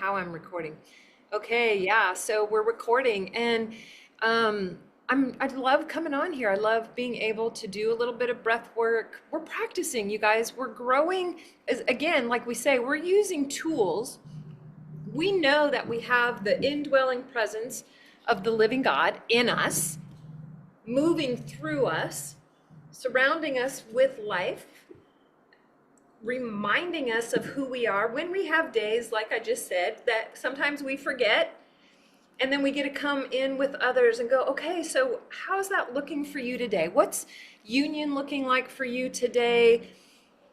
how I'm recording. Okay, yeah, so we're recording, and I love coming on here. I love being able to do a little bit of breath work. We're practicing, you guys. We're growing. Again, like we say, we're using tools. We know that we have the indwelling presence of the living God in us, moving through us, surrounding us with life, reminding us of who we are when we have days, like I just said, that sometimes we forget. And then we get to come in with others and go, okay, so how's that looking for you today? What's union looking like for you today?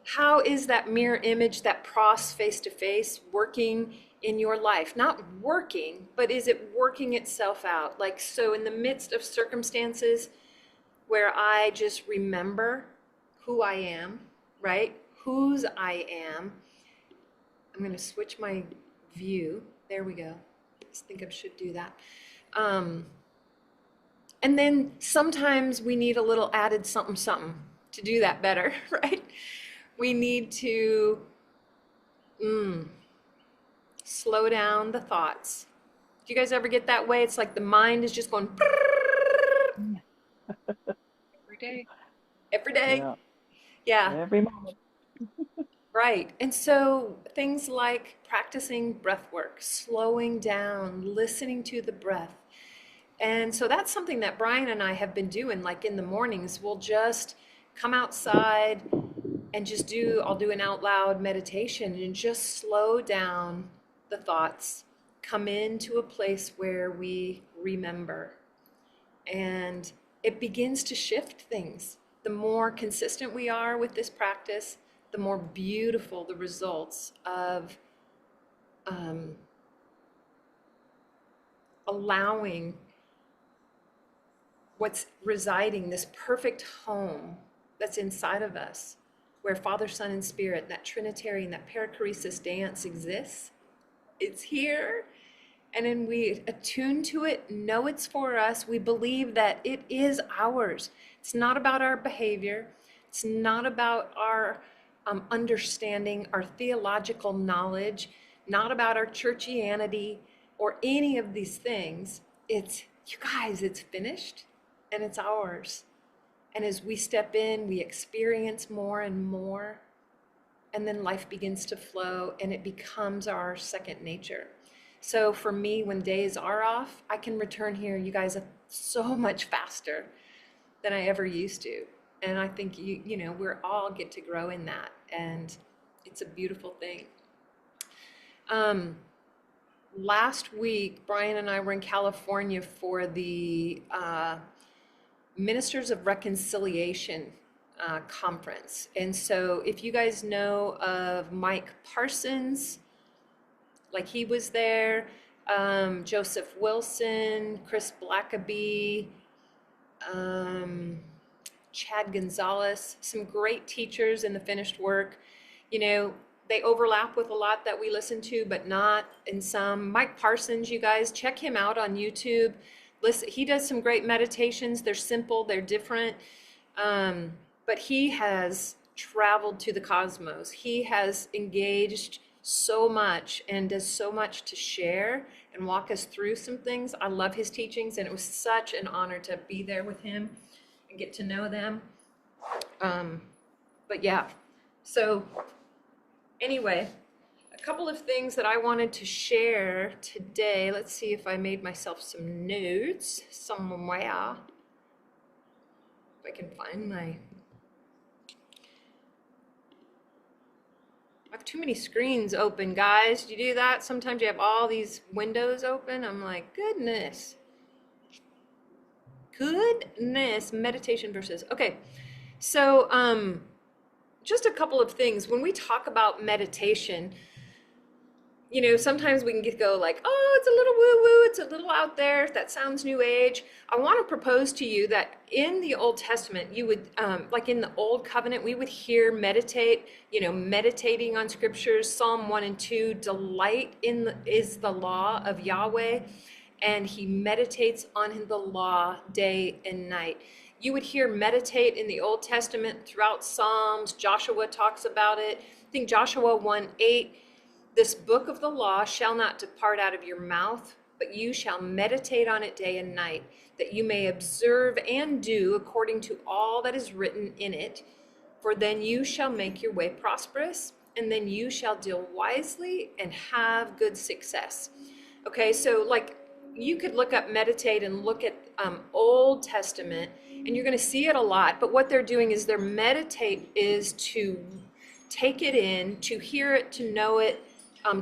How is that mirror image, that pros face to face working in your life? Not working, but is it working itself out? Like, so in the midst of circumstances where I just remember who I am, right? Whose I am. I'm going to switch my view. There we go. I just think I should do that. Um, and then sometimes we need a little added something, something to do that better, right? We need to slow down the thoughts. Do you guys ever get that way? It's like the mind is just going every day, every day. Yeah, Yeah, every moment. right. And so things like practicing breath work, slowing down, listening to the breath. And so that's something that Brian and I have been doing. Like in the mornings, we'll just come outside and just I'll do an out loud meditation and just slow down the thoughts, come into a place where we remember. And it begins to shift things. The more consistent we are with this practice, the more beautiful the results of um, allowing what's residing, this perfect home that's inside of us, where Father, Son, and Spirit, that Trinitarian, that perichoresis dance exists. It's here. And then we attune to it, know it's for us. We believe that it is ours. It's not about our behavior. It's not about our understanding, our theological knowledge, not about our churchianity or any of these things. It's, you guys, it's finished and it's ours. And as we step in, we experience more and more. And then life begins to flow and it becomes our second nature. So for me, when days are off, I can return here, you guys, so much faster than I ever used to. And I think we're all get to grow in that. And it's a beautiful thing. Last week, Brian and I were in California for the Ministers of Reconciliation conference. And so if you guys know of Mike Parsons, like he was there, Joseph Wilson, Chris Blackaby, Chad Gonzalez, some great teachers in the finished work. They overlap with a lot that we listen to, but not in some. Mike Parsons, you guys, check him out on YouTube. Listen, he does some great meditations. They're simple, they're different. But he has traveled to the cosmos. He has engaged so much and does so much to share and walk us through some things. I love his teachings, and it was such an honor to be there with him and get to know them. But yeah, so anyway, a couple of things that I wanted to share today. Let's see if I made myself some notes somewhere. If I can find I have too many screens open, guys. Do you do that? Sometimes you have all these windows open. I'm like, goodness. Goodness. Meditation verses. Okay. So, just a couple of things. When we talk about meditation, sometimes we can go like, oh, it's a little woo-woo, it's a little out there, that sounds new age. I want to propose to you that in the Old Testament, you would, like in the Old Covenant, we would hear meditating on scriptures, Psalm 1 and 2, delight is the law of Yahweh, and he meditates on the law day and night. You would hear meditate in the Old Testament throughout Psalms. Joshua talks about it. I think Joshua 1:8 This book of the law shall not depart out of your mouth, but you shall meditate on it day and night, that you may observe and do according to all that is written in it. For then you shall make your way prosperous, and then you shall deal wisely and have good success. Okay, so like you could look up meditate and look at Old Testament, and you're going to see it a lot. But what they're doing is their meditate is to take it in, to hear it, to know it,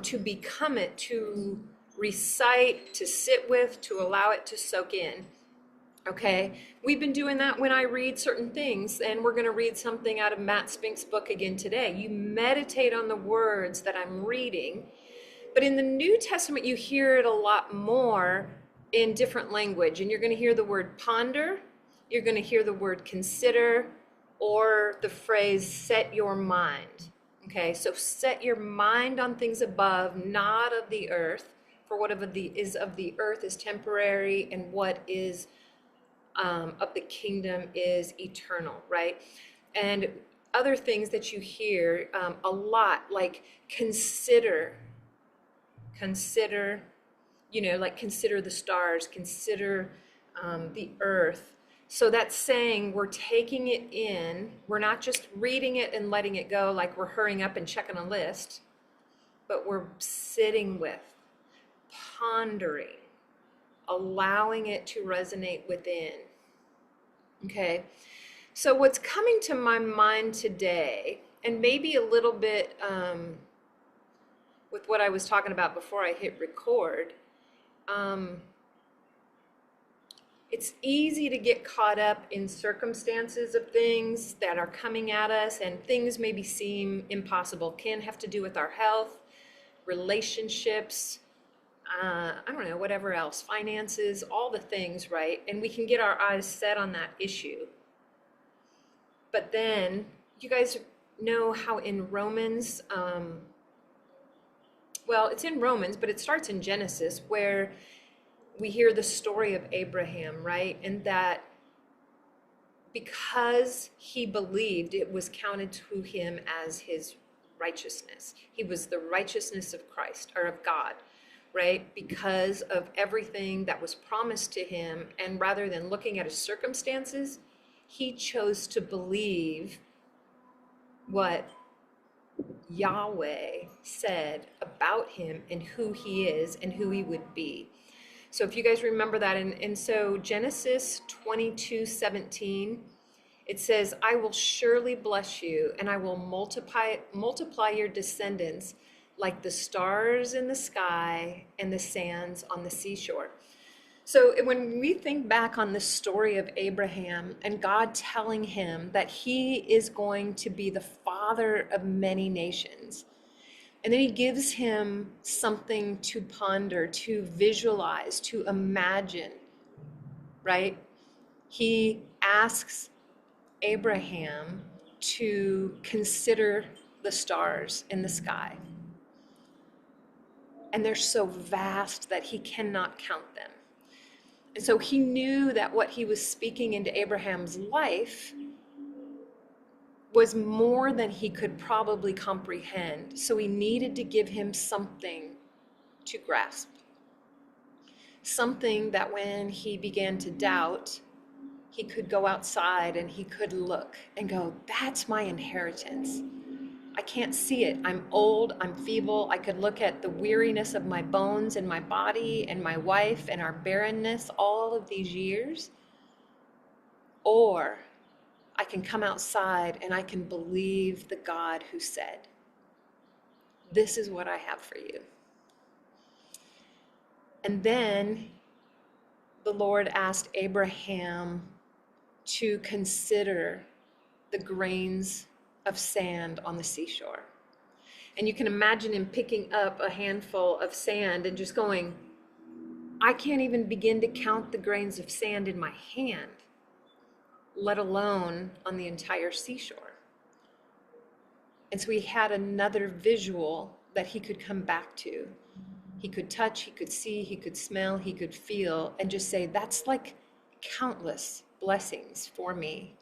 to become it, to recite, to sit with, to allow it to soak in. Okay, we've been doing that when I read certain things, and we're going to read something out of Matt Spink's book again today. You meditate on the words that I'm reading, but in the New Testament, you hear it a lot more in different language, and you're going to hear the word ponder, you're going to hear the word consider, or the phrase set your mind. Okay, so set your mind on things above, not of the earth, for whatever is of the earth is temporary, and what is of the kingdom is eternal, right? And other things that you hear a lot, like consider, like consider the stars, consider the earth. So that's saying we're taking it in. We're not just reading it and letting it go like we're hurrying up and checking a list, but we're sitting with, pondering, allowing it to resonate within. Okay, so what's coming to my mind today, and maybe a little bit with what I was talking about before I hit record, it's easy to get caught up in circumstances of things that are coming at us, and things maybe seem impossible. Can have to do with our health, relationships, I don't know, whatever else, finances, all the things, right? And we can get our eyes set on that issue. But then, you guys know how in Romans, well, it's in Romans, but it starts in Genesis, where we hear the story of Abraham, right? And that because he believed, it was counted to him as his righteousness. He was the righteousness of Christ, or of God, right? Because of everything that was promised to him. And rather than looking at his circumstances, he chose to believe what Yahweh said about him and who he is and who he would be. So if you guys remember that, and so Genesis 22:17, it says, I will surely bless you, and I will multiply your descendants like the stars in the sky and the sands on the seashore. So when we think back on the story of Abraham and God telling him that he is going to be the father of many nations, and then he gives him something to ponder, to visualize, to imagine, right? He asks Abraham to consider the stars in the sky. And they're so vast that he cannot count them. And so he knew that what he was speaking into Abraham's life was more than he could probably comprehend. So he needed to give him something to grasp. Something that when he began to doubt, he could go outside and he could look and go, that's my inheritance. I can't see it. I'm old, I'm feeble. I could look at the weariness of my bones and my body and my wife and our barrenness all of these years. Or I can come outside and I can believe the God who said, this is what I have for you. And then the Lord asked Abraham to consider the grains of sand on the seashore. And you can imagine him picking up a handful of sand and just going, I can't even begin to count the grains of sand in my hand, let alone on the entire seashore. And so he had another visual that he could come back to. He could touch, he could see, he could smell, he could feel, and just say, that's like countless blessings for me.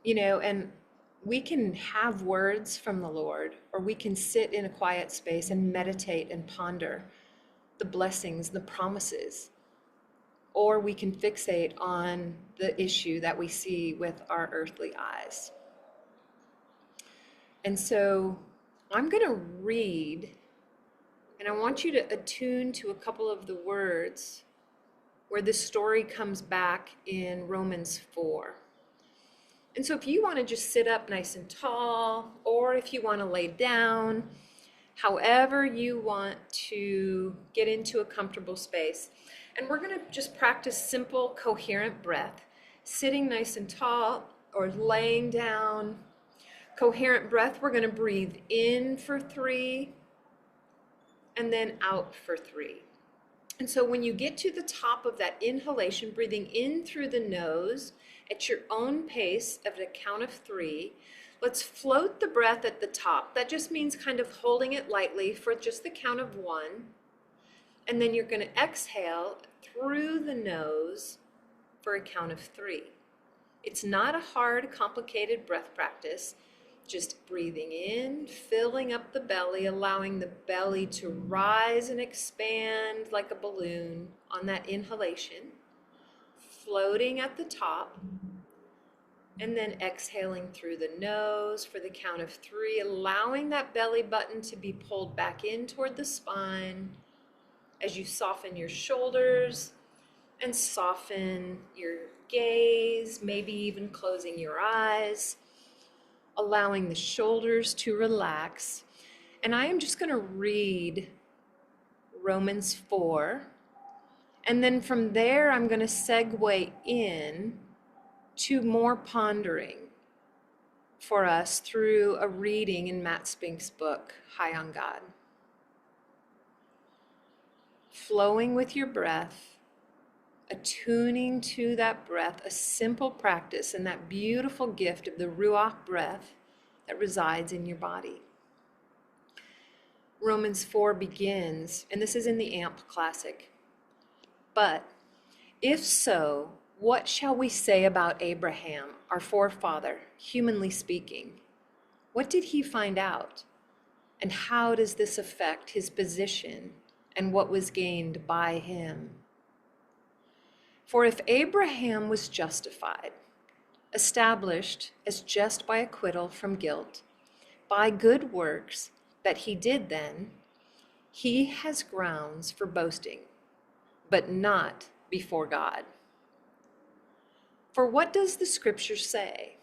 You know, and we can have words from the Lord, or we can sit in a quiet space and meditate and ponder the blessings, the promises, or we can fixate on the issue that we see with our earthly eyes. And so I'm going to read, and I want you to attune to a couple of the words where this story comes back in Romans 4. And so if you want to just sit up nice and tall, or if you want to lay down, however you want to get into a comfortable space. And we're going to just practice simple, coherent breath, sitting nice and tall or laying down. Coherent breath, we're going to breathe in for 3 and then out for 3. And so when you get to the top of that inhalation, breathing in through the nose at your own pace at a count of 3, let's float the breath at the top. That just means kind of holding it lightly for just the count of 1. And then you're going to exhale through the nose for a count of 3. It's not a hard, complicated breath practice. Just breathing in, filling up the belly, allowing the belly to rise and expand like a balloon on that inhalation, floating at the top, and then exhaling through the nose for the count of 3, allowing that belly button to be pulled back in toward the spine as you soften your shoulders and soften your gaze, maybe even closing your eyes, allowing the shoulders to relax. And I am just going to read Romans 4. And then from there, I'm going to segue in to more pondering for us through a reading in Matt Spink's book, High on God. Flowing with your breath, attuning to that breath, a simple practice and that beautiful gift of the Ruach breath that resides in your body. Romans 4 begins, and this is in the AMP Classic. But if so, what shall we say about Abraham, our forefather, humanly speaking? What did he find out? And how does this affect his position and what was gained by him? For if Abraham was justified, established as just by acquittal from guilt, by good works that he did then, he has grounds for boasting, but not before God. For what does the scripture say?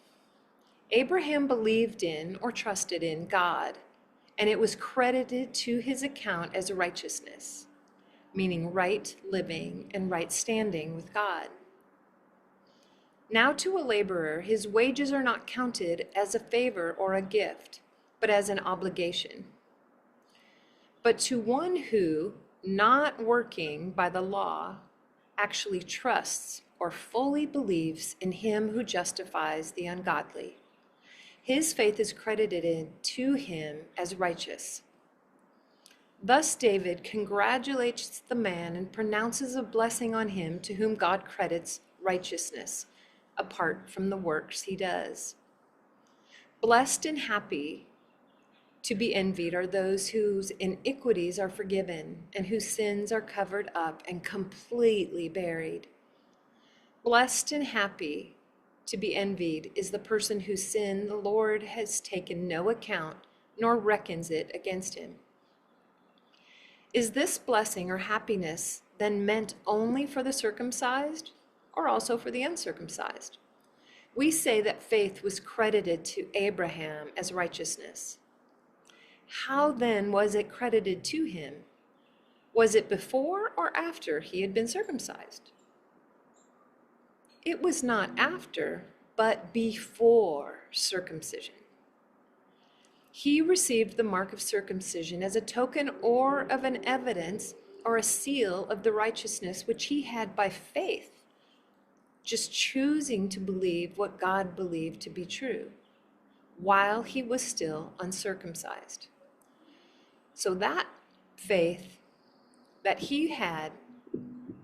Abraham believed in or trusted in God, and it was credited to his account as righteousness, meaning right living and right standing with God. Now to a laborer, his wages are not counted as a favor or a gift, but as an obligation. But to one who, not working by the law, actually trusts or fully believes in him who justifies the ungodly, his faith is credited to him as righteous. Thus David congratulates the man and pronounces a blessing on him to whom God credits righteousness, apart from the works he does. Blessed and happy to be envied are those whose iniquities are forgiven and whose sins are covered up and completely buried. Blessed and happy to be envied is the person whose sin the Lord has taken no account nor reckons it against him. Is this blessing or happiness then meant only for the circumcised or also for the uncircumcised? We say that faith was credited to Abraham as righteousness. How then was it credited to him? Was it before or after he had been circumcised? It was not after, but before circumcision. He received the mark of circumcision as a token or of an evidence or a seal of the righteousness which he had by faith, just choosing to believe what God believed to be true, while he was still uncircumcised. So that faith that he had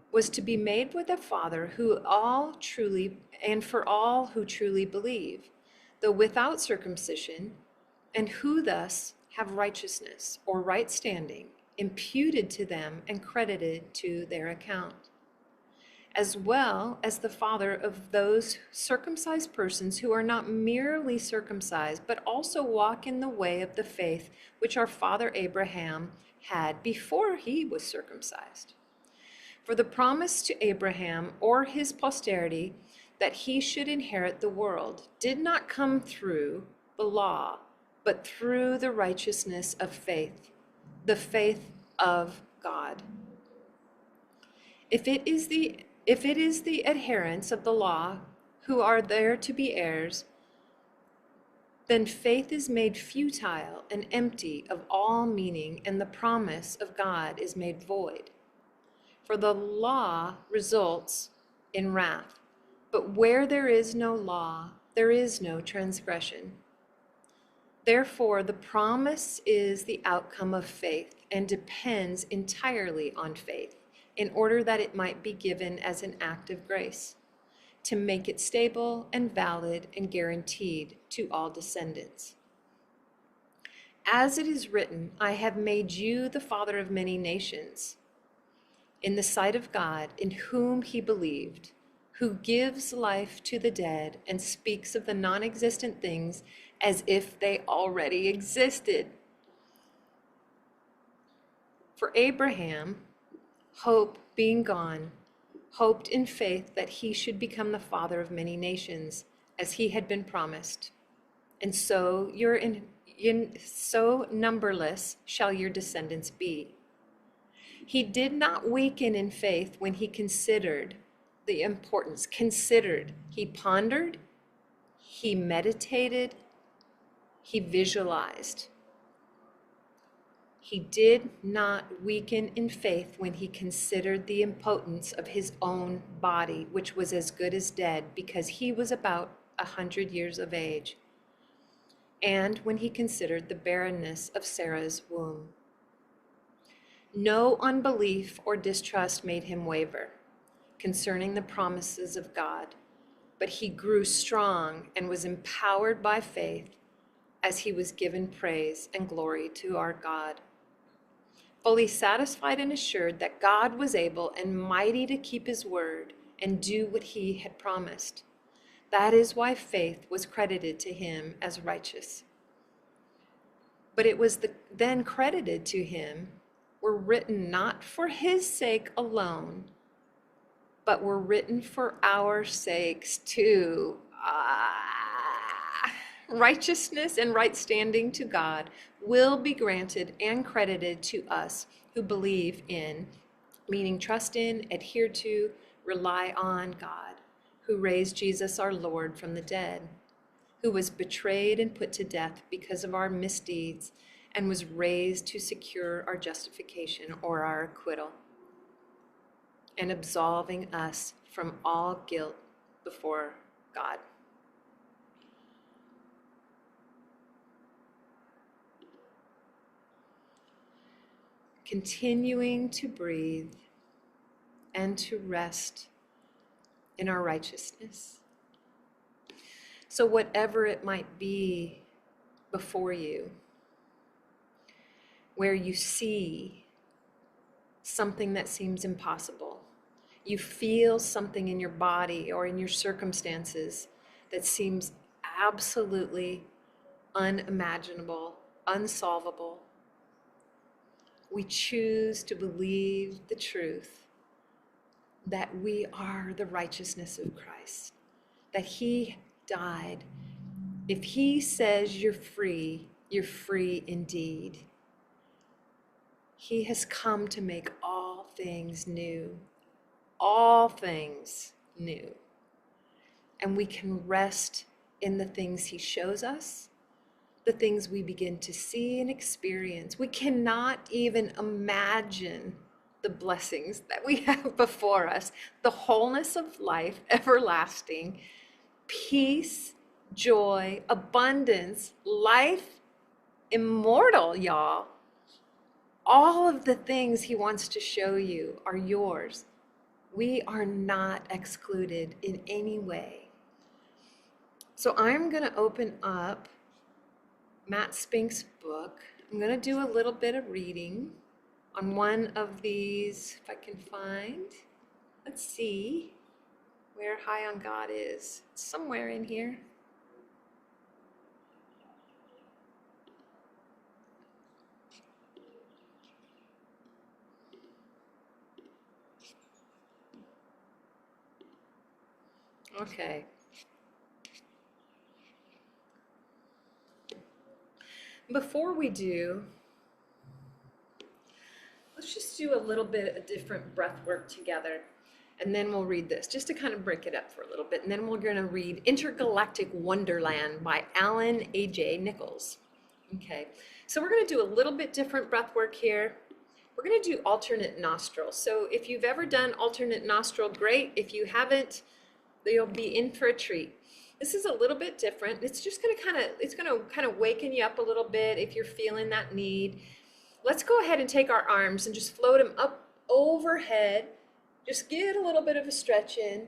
was to be made with a Father who all truly, and for all who truly believe, though without circumcision, and who thus have righteousness or right standing imputed to them and credited to their account, as well as the Father of those circumcised persons who are not merely circumcised, but also walk in the way of the faith which our father Abraham had before he was circumcised. For the promise to Abraham or his posterity that he should inherit the world did not come through the law, but through the righteousness of faith, the faith of God. If it is the adherents of the law who are there to be heirs, then faith is made futile and empty of all meaning, and the promise of God is made void. For the law results in wrath, but where there is no law, there is no transgression. Therefore, the promise is the outcome of faith and depends entirely on faith, in order that it might be given as an act of grace, to make it stable and valid and guaranteed to all descendants. As it is written, I have made you the father of many nations, in the sight of God, in whom he believed, who gives life to the dead and speaks of the non-existent things as if they already existed. For Abraham, hope being gone, hoped in faith that he should become the father of many nations, as he had been promised. And so so numberless shall your descendants be. He did not weaken in faith when he considered the importance. He pondered, he meditated, he visualized. He did not weaken in faith when he considered the impotence of his own body, which was as good as dead, because he was about 100 years of age, and when he considered the barrenness of Sarah's womb. No unbelief or distrust made him waver concerning the promises of God, but he grew strong and was empowered by faith as he was given praise and glory to our God, fully satisfied and assured that God was able and mighty to keep his word and do what he had promised. That is why faith was credited to him as righteous. But it was then credited to him were written not for his sake alone, but were written for our sakes too. Righteousness and right standing to God will be granted and credited to us who believe in, meaning trust in, adhere to, rely on God, who raised Jesus our Lord from the dead, who was betrayed and put to death because of our misdeeds, and was raised to secure our justification or our acquittal, and absolving us from all guilt before God. Continuing to breathe and to rest in our righteousness. So whatever it might be before you, where you see something that seems impossible, you feel something in your body or in your circumstances that seems absolutely unimaginable, unsolvable, we choose to believe the truth that we are the righteousness of Christ, that he died. If he says you're free indeed. He has come to make all things new, all things new. And we can rest in the things he shows us, the things we begin to see and experience. We cannot even imagine the blessings that we have before us, the wholeness of life, everlasting, peace, joy, abundance, life, immortal, y'all. All of the things he wants to show you are yours. We are not excluded in any way. So I'm going to open up Matt Spink's book. I'm going to do a little bit of reading on one of these, if I can find. Let's see where High on God is. It's somewhere in here. Okay. Before we do, let's just do a little bit of different breath work together, and then we'll read this, just to kind of break it up for a little bit. And then we're going to read Intergalactic Wonderland by Alan A.J. Nichols. Okay, so we're going to do a little bit different breath work here. We're going to do alternate nostril. So if you've ever done alternate nostril, great. If you haven't, you'll be in for a treat. This is a little bit different. It's just going to kind of waken you up a little bit if you're feeling that need. Let's go ahead and take our arms and just float them up overhead. Just get a little bit of a stretch in.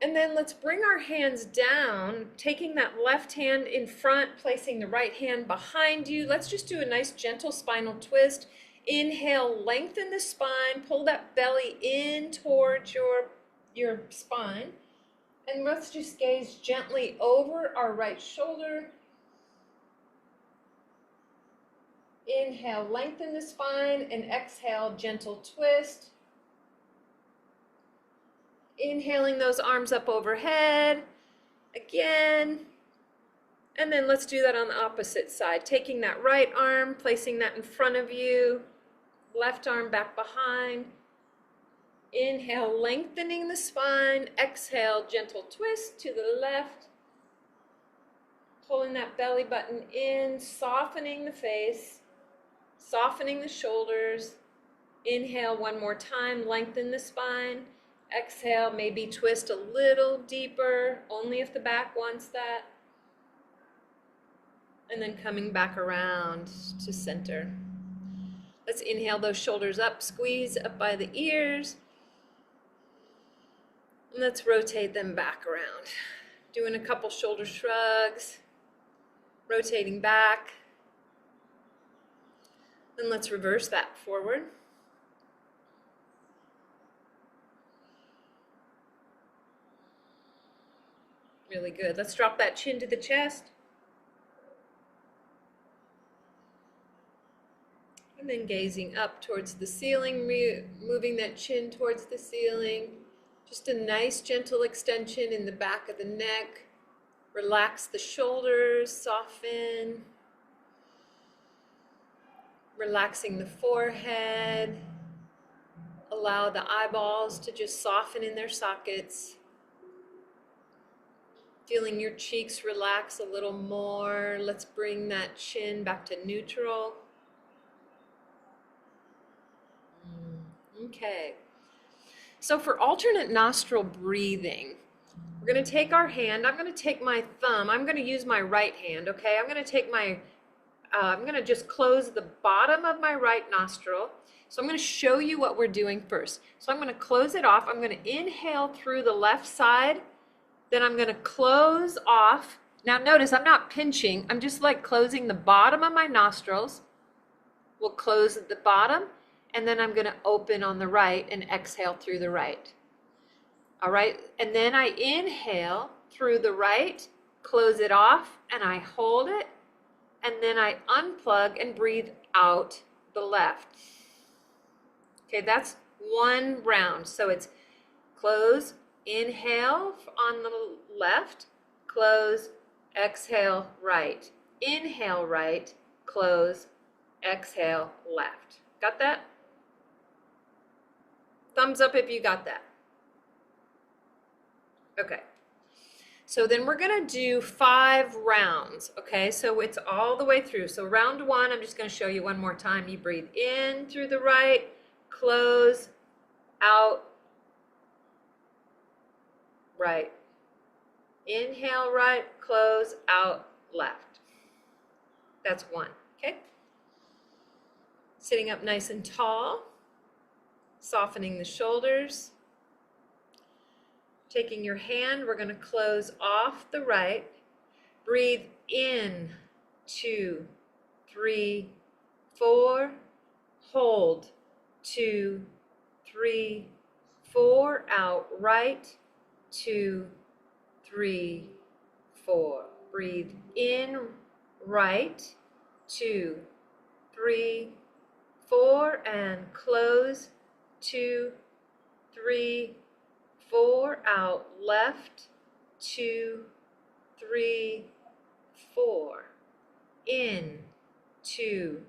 And then let's bring our hands down, taking that left hand in front, placing the right hand behind you. Let's just do a nice gentle spinal twist. Inhale, lengthen the spine, pull that belly in towards your spine. And let's just gaze gently over our right shoulder. Inhale, lengthen the spine, and exhale, gentle twist. Inhaling those arms up overhead. Again. And then let's do that on the opposite side. Taking that right arm, placing that in front of you. Left arm back behind. Inhale, lengthening the spine. Exhale, gentle twist to the left. Pulling that belly button in, softening the face, softening the shoulders. Inhale one more time, lengthen the spine. Exhale, maybe twist a little deeper, only if the back wants that. And then coming back around to center. Let's inhale those shoulders up, squeeze up by the ears. And let's rotate them back around. Doing a couple shoulder shrugs, rotating back. Then let's reverse that forward. Really good. Let's drop that chin to the chest. And then gazing up towards the ceiling, moving that chin towards the ceiling. Just a nice gentle extension in the back of the neck. Relax the shoulders, soften. Relaxing the forehead. Allow the eyeballs to just soften in their sockets. Feeling your cheeks relax a little more. Let's bring that chin back to neutral. Okay. So for alternate nostril breathing, we're going to take our hand. I'm going to take my thumb. I'm going to use my right hand, okay? I'm going to take I'm going to just close the bottom of my right nostril. So I'm going to show you what we're doing first. So I'm going to close it off. I'm going to inhale through the left side. Then I'm going to close off. Now notice I'm not pinching. I'm just like closing the bottom of my nostrils. We'll close at the bottom. And then I'm going to open on the right and exhale through the right. All right. And then I inhale through the right, close it off, and I hold it. And then I unplug and breathe out the left. Okay, that's one round. So it's close, inhale on the left, close, exhale right. Inhale right, close, exhale left. Got that? Thumbs up if you got that. Okay. So then we're going to do 5 rounds. Okay, so it's all the way through. So round 1, I'm just going to show you one more time. You breathe in through the right, close, out, right. Inhale right, close, out, left. That's 1. Okay. Sitting up nice and tall. Softening the shoulders. Taking your hand, we're going to close off the right, Breathe in, 2, 3, 4. Hold, 2, 3, 4. Out, right, 2, 3, 4. Breathe in, right, 2, 3, 4, and close, 2, 3, 4. Out, left, 2, 3, 4. In, 2,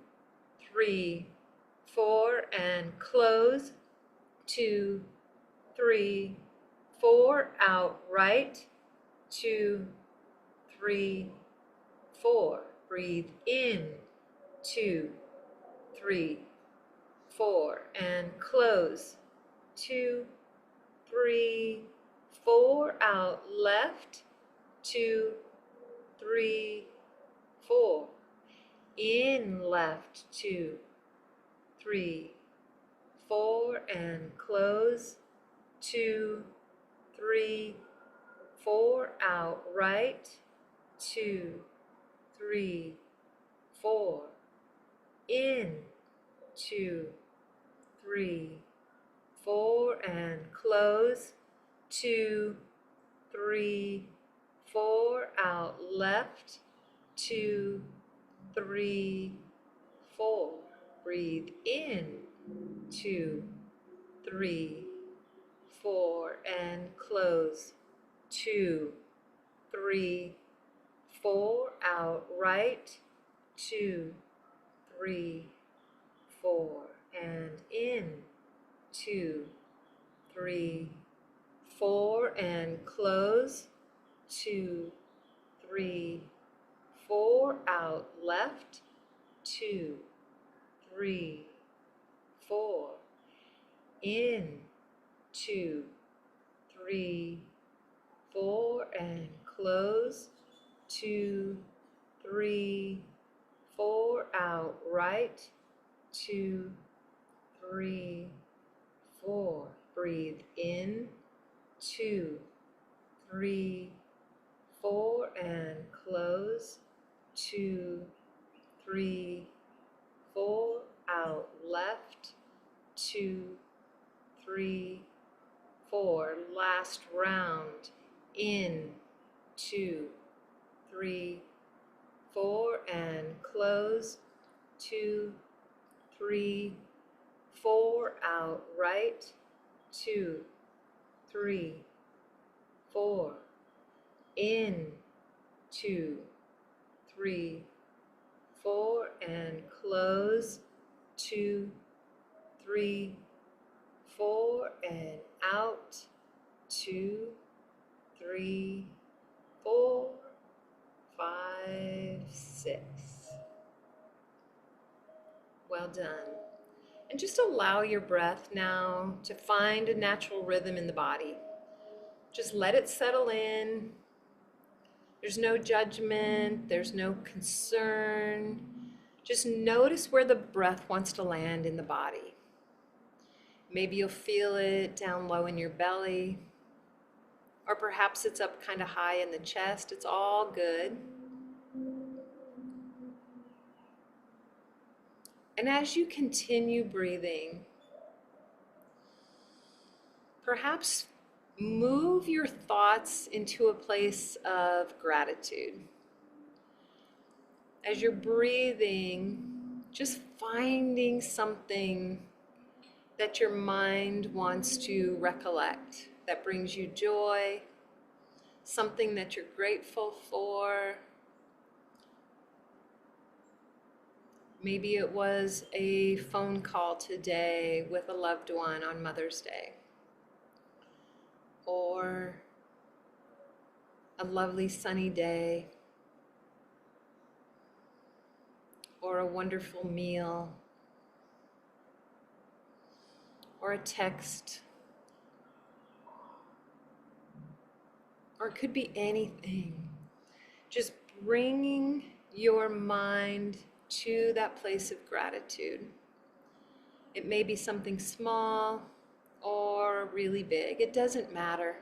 3, 4, and close, 2, 3, 4. Out, right, 2, 3, 4. Breathe in, 2, 3, 4, and close, 2, 3, 4. Out, left, 2, 3, 4. In, left, 2, 3, 4, and close, 2, 3, 4. Out, right, 2, 3, 4. In, 2, 3, 4, and close, 2, 3, 4. Out, left, 2, 3, 4. Breathe in, 2, 3, 4, and close, 2, 3, 4. Out, right, 2, 3, 4, and in, 2, 3, 4, and close, 2, 3, 4. Out, left, 2, 3, 4. In, 2, 3, 4, and close, 2, 3, 4. Out, right, 2, 3, 4. Breathe in, 2, 3, 4, and close, 2, 3, 4. Out, left, 2, 3, 4. Last round. In, 2, 3, 4, and close, 2, 3, 4. Out, right, 2, 3, 4. In, 2, 3, 4, and close, 2, 3, 4, and out, 2, 3, 4, 5, 6. Well done. And just allow your breath now to find a natural rhythm in the body. Just let it settle in. There's no judgment, there's no concern. Just notice where the breath wants to land in the body. Maybe you'll feel it down low in your belly, or perhaps it's up kind of high in the chest. It's all good. And as you continue breathing, perhaps move your thoughts into a place of gratitude. As you're breathing, just finding something that your mind wants to recollect, that brings you joy, something that you're grateful for. Maybe it was a phone call today with a loved one on Mother's Day, or a lovely sunny day, or a wonderful meal, or a text, or it could be anything. Just bringing your mind to that place of gratitude. It may be something small or really big. It doesn't matter.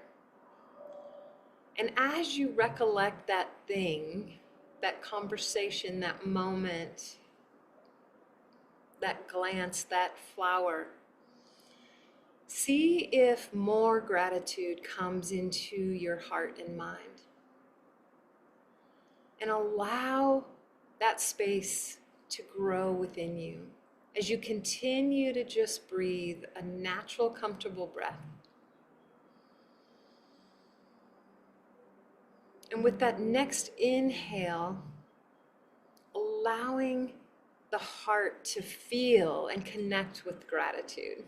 And as you recollect that thing, that conversation, that moment, that glance, that flower, see if more gratitude comes into your heart and mind. And allow that space to grow within you as you continue to just breathe a natural, comfortable breath. And with that next inhale, allowing the heart to feel and connect with gratitude.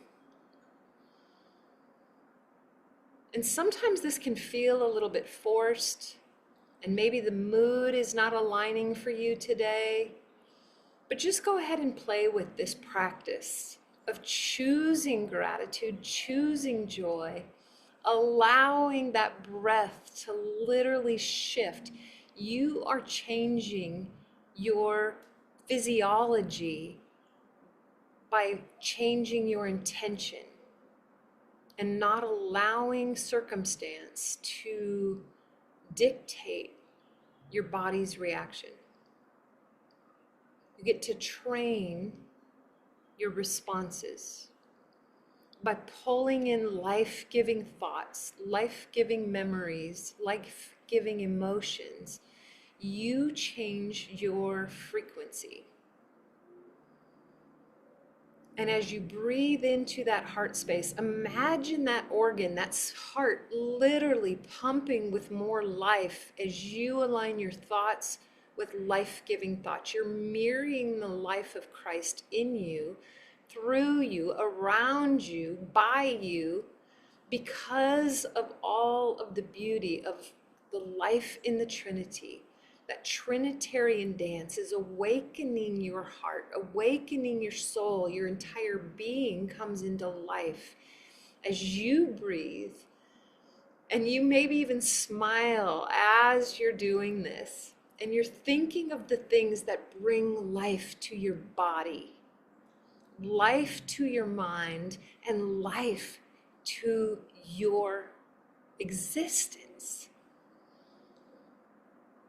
And sometimes this can feel a little bit forced, and maybe the mood is not aligning for you today. But just go ahead and play with this practice of choosing gratitude, choosing joy, allowing that breath to literally shift. You are changing your physiology by changing your intention and not allowing circumstance to dictate your body's reaction. You get to train your responses by pulling in life-giving thoughts, life-giving memories, life-giving emotions. You change your frequency. And as you breathe into that heart space, imagine that organ, that heart literally pumping with more life as you align your thoughts with life-giving thoughts. You're mirroring the life of Christ in you, through you, around you, by you, because of all of the beauty of the life in the Trinity. That Trinitarian dance is awakening your heart, awakening your soul. Your entire being comes into life as you breathe. And you maybe even smile as you're doing this. And you're thinking of the things that bring life to your body, life to your mind, and life to your existence.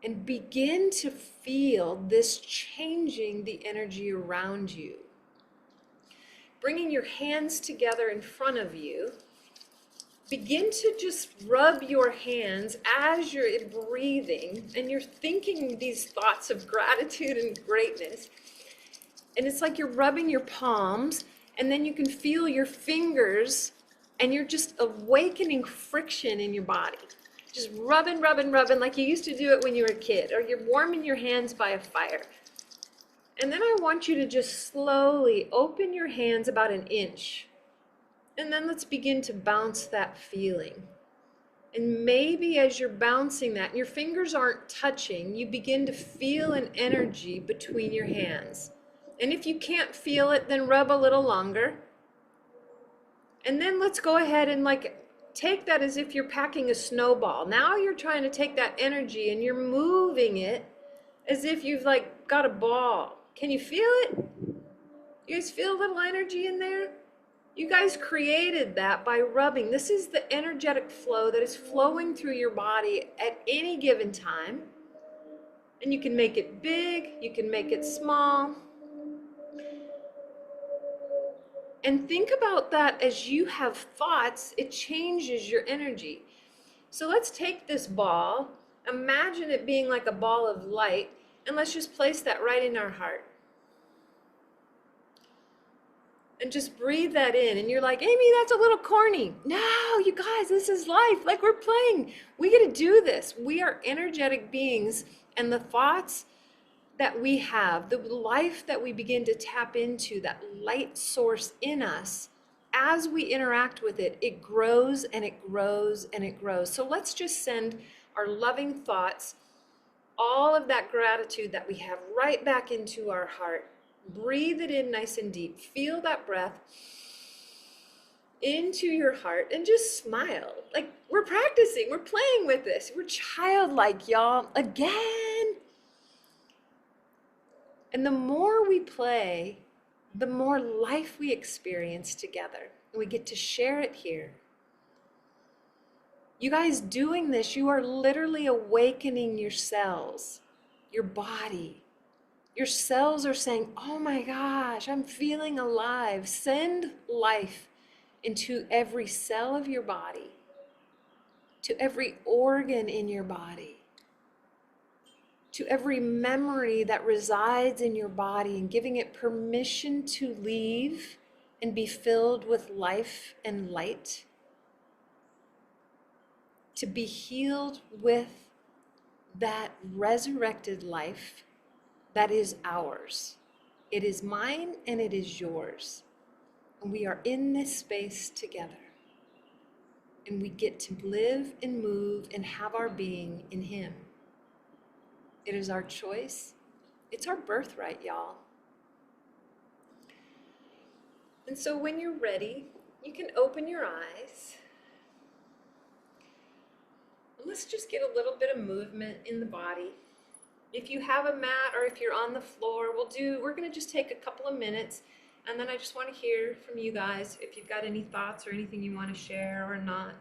And begin to feel this changing the energy around you. Bringing your hands together in front of you. Begin to just rub your hands as you're breathing and you're thinking these thoughts of gratitude and greatness. And it's like you're rubbing your palms, and then you can feel your fingers, and you're just awakening friction in your body. Just rubbing like you used to do it when you were a kid, or you're warming your hands by a fire. And then I want you to just slowly open your hands about an inch. And then let's begin to bounce that feeling. And maybe as you're bouncing that, and your fingers aren't touching, you begin to feel an energy between your hands. And if you can't feel it, then rub a little longer. And then let's go ahead and take that as if you're packing a snowball. Now you're trying to take that energy and you're moving it as if you've got a ball. Can you feel it? You guys feel a little energy in there? You guys created that by rubbing. This is the energetic flow that is flowing through your body at any given time. And you can make it big, you can make it small. And think about that as you have thoughts, it changes your energy. So let's take this ball, imagine it being like a ball of light, and let's just place that right in our heart. And just breathe that in. And you're like, Amy, that's a little corny. No, you guys, this is life. Like we're playing. We get to do this. We are energetic beings, and the thoughts that we have, the life that we begin to tap into, that light source in us, as we interact with it, it grows and it grows and it grows. So let's just send our loving thoughts, all of that gratitude that we have, right back into our heart. Breathe it in nice and deep. Feel that breath into your heart and just smile. Like we're practicing, we're playing with this. We're childlike, y'all. Again. And the more we play, the more life we experience together. And we get to share it here. You guys doing this, you are literally awakening your cells, your body. Your cells are saying, oh my gosh, I'm feeling alive. Send life into every cell of your body, to every organ in your body, to every memory that resides in your body, and giving it permission to leave and be filled with life and light, to be healed with that resurrected life that is ours. It is mine and it is yours. And we are in this space together. And we get to live and move and have our being in Him. It is our choice. It's our birthright, y'all. And so when you're ready, you can open your eyes. And let's just get a little bit of movement in the body. If you have a mat or if you're on the floor, we're going to just take a couple of minutes, and then I just want to hear from you guys if you've got any thoughts or anything you want to share or not,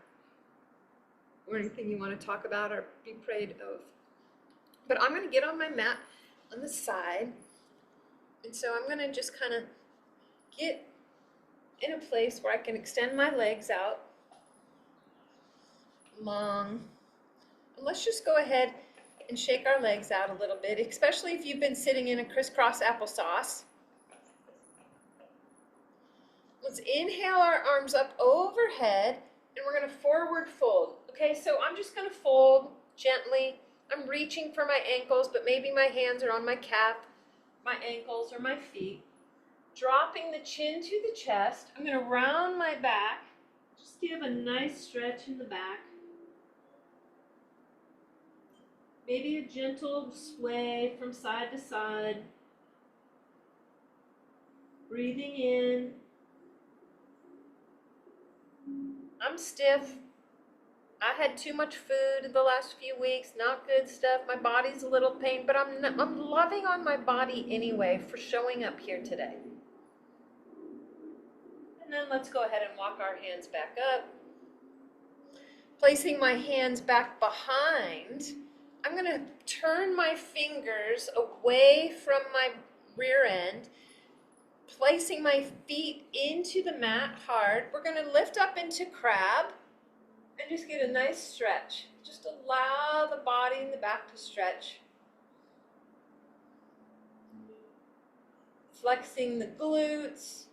or anything you want to talk about or be prayed of. But I'm going to get on my mat on the side, and so I'm going to just kind of get in a place where I can extend my legs out long. And let's just go ahead and shake our legs out a little bit, especially if you've been sitting in a crisscross applesauce. Let's inhale our arms up overhead, and we're going to forward fold. Okay, so I'm just going to fold gently. I'm reaching for my ankles, but maybe my hands are on my calf, my ankles, or my feet. Dropping the chin to the chest. I'm going to round my back. Just give a nice stretch in the back. Maybe a gentle sway from side to side. Breathing in. I'm stiff. I had too much food in the last few weeks, not good stuff. My body's a little pain, but I'm loving on my body anyway for showing up here today. And then let's go ahead and walk our hands back up. Placing my hands back behind, I'm going to turn my fingers away from my rear end, placing my feet into the mat hard. We're going to lift up into crab and just get a nice stretch. Just allow the body and the back to stretch. Flexing the glutes,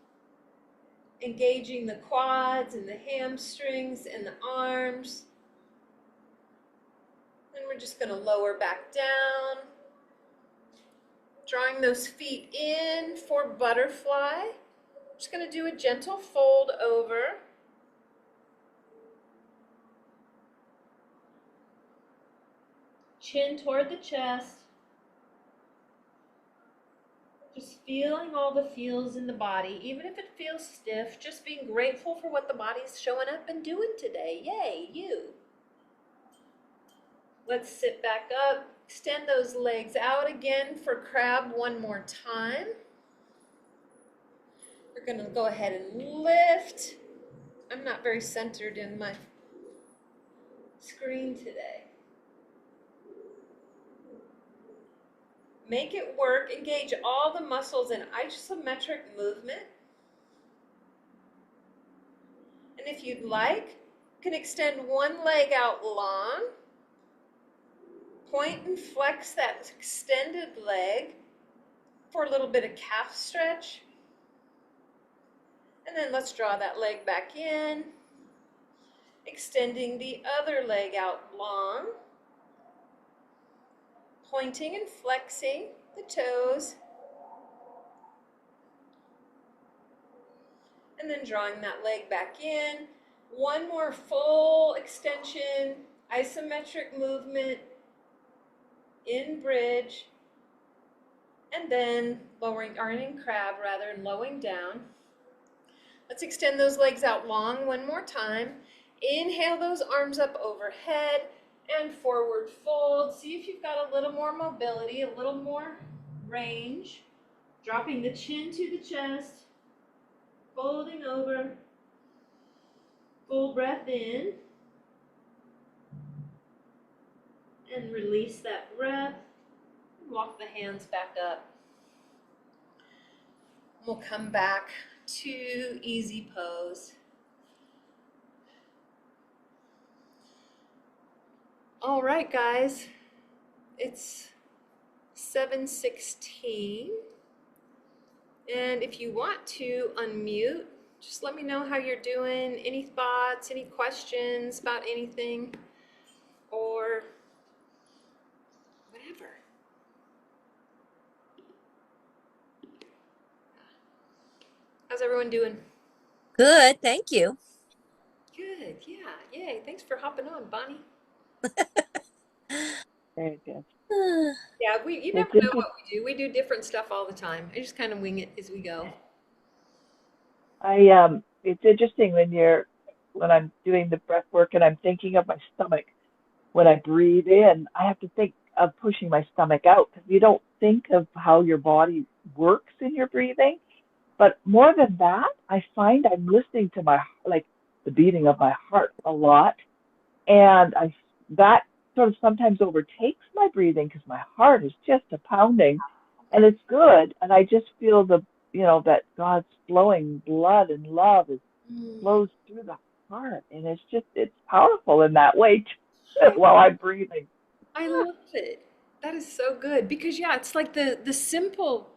engaging the quads and the hamstrings and the arms. And we're just going to lower back down. Drawing those feet in for butterfly. Just going to do a gentle fold over. Chin toward the chest. Just feeling all the feels in the body, even if it feels stiff, just being grateful for what the body's showing up and doing today. Yay, you. Let's sit back up, extend those legs out again for crab one more time. We're going to go ahead and lift. I'm not very centered in my screen today. Make it work. Engage all the muscles in isometric movement. And if you'd like, you can extend one leg out long. Point and flex that extended leg for a little bit of calf stretch. And then let's draw that leg back in. Extending the other leg out long. Pointing and flexing the toes. And then drawing that leg back in. One more full extension, isometric movement in bridge. And then lowering, or in crab rather, and lowering down. Let's extend those legs out long one more time. Inhale those arms up overhead. And forward fold. See if you've got a little more mobility, a little more range. Dropping the chin to the chest. Folding over. Full breath in. and release that breath. Walk the hands back up. We'll come back to easy pose. All right, guys. It's 7:16. And if you want to unmute, just let me know how you're doing. Any thoughts, any questions about anything, or whatever. How's everyone doing? Good, thank you. Good, yeah, yay. Thanks for hopping on, Bonnie. Very good. Yeah, you never know what we do. We do different stuff all the time. I just kind of wing it as we go. It's interesting when I'm doing the breath work and I'm thinking of my stomach. When I breathe in, I have to think of pushing my stomach out because you don't think of how your body works in your breathing. But more than that, I find I'm listening to the beating of my heart a lot, and that sort of sometimes overtakes my breathing because my heart is just a pounding, and it's good, and I just feel that God's flowing blood and love flows through the heart, and it's powerful in that way too, while I'm breathing. I love it. That is so good because yeah, it's like the simple,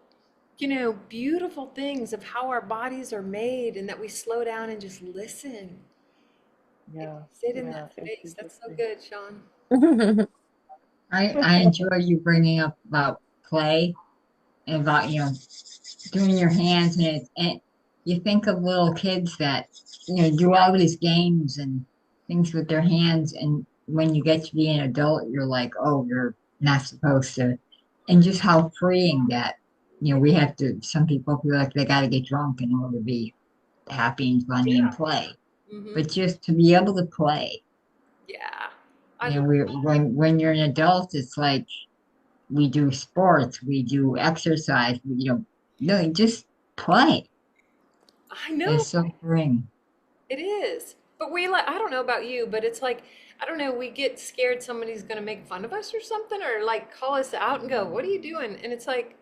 beautiful things of how our bodies are made and that we slow down and just listen. Yeah, Sit in that it's space. That's so interesting. good, Sean. I enjoy you bringing up about play and about, doing your hands and you think of little kids that, do all these games and things with their hands. And when you get to be an adult, you're like, oh, you're not supposed to. And just how freeing that, some people feel like they got to get drunk in order to be happy and funny and play. But just to be able to play, Yeah. when you're an adult, it's like, we do sports, we do exercise, no, just play. I know. It's so freeing. It is. But I don't know about you, but it's like, I don't know, we get scared somebody's going to make fun of us or something, or like call us out and go, what are you doing? And it's like,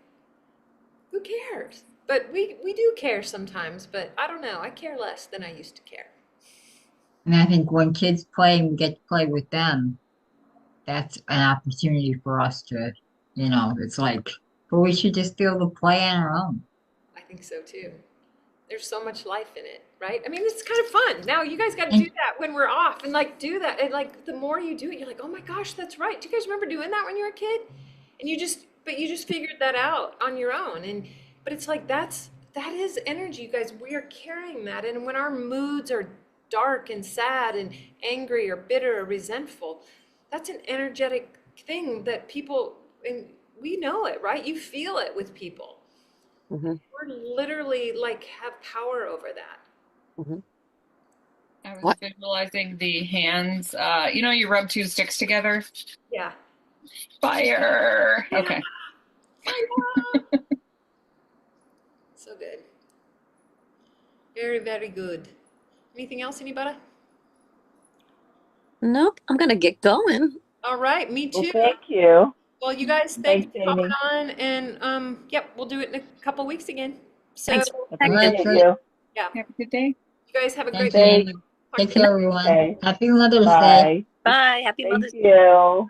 who cares? But we do care sometimes, but I don't know. I care less than I used to care. And I think when kids play and we get to play with them, that's an opportunity for us to, it's like, but we should just be able to play on our own. I think so too. There's so much life in it, right? I mean, it's kind of fun. Now you guys got to do And that when we're off and like do that. And like the more you do it, you're like, oh my gosh, that's right. Do you guys remember doing that when you were a kid? And but you just figured that out on your own. But it's like, that is energy, you guys. We are carrying that. And when our moods are dark and sad and angry or bitter or resentful, that's an energetic thing that and we know it, right? You feel it with people. We're literally like have power over that. I was visualizing the hands. You rub two sticks together. Yeah. Fire. Yeah. Okay. Fire. So good. Very, very good. Anything else, anybody? Nope, I'm gonna get going. All right, me too. Well, thank you. Well, you guys, thanks Thanks, for hopping Amy. on, and yep, we'll do it in a couple weeks again. So Thanks. Appreciate you. yeah, Have a good day. you guys have a thank great you, day. Amy. Take care, everyone. Okay. Happy Mother's Day. Bye. Bye. Happy Thank Mother's Day. you.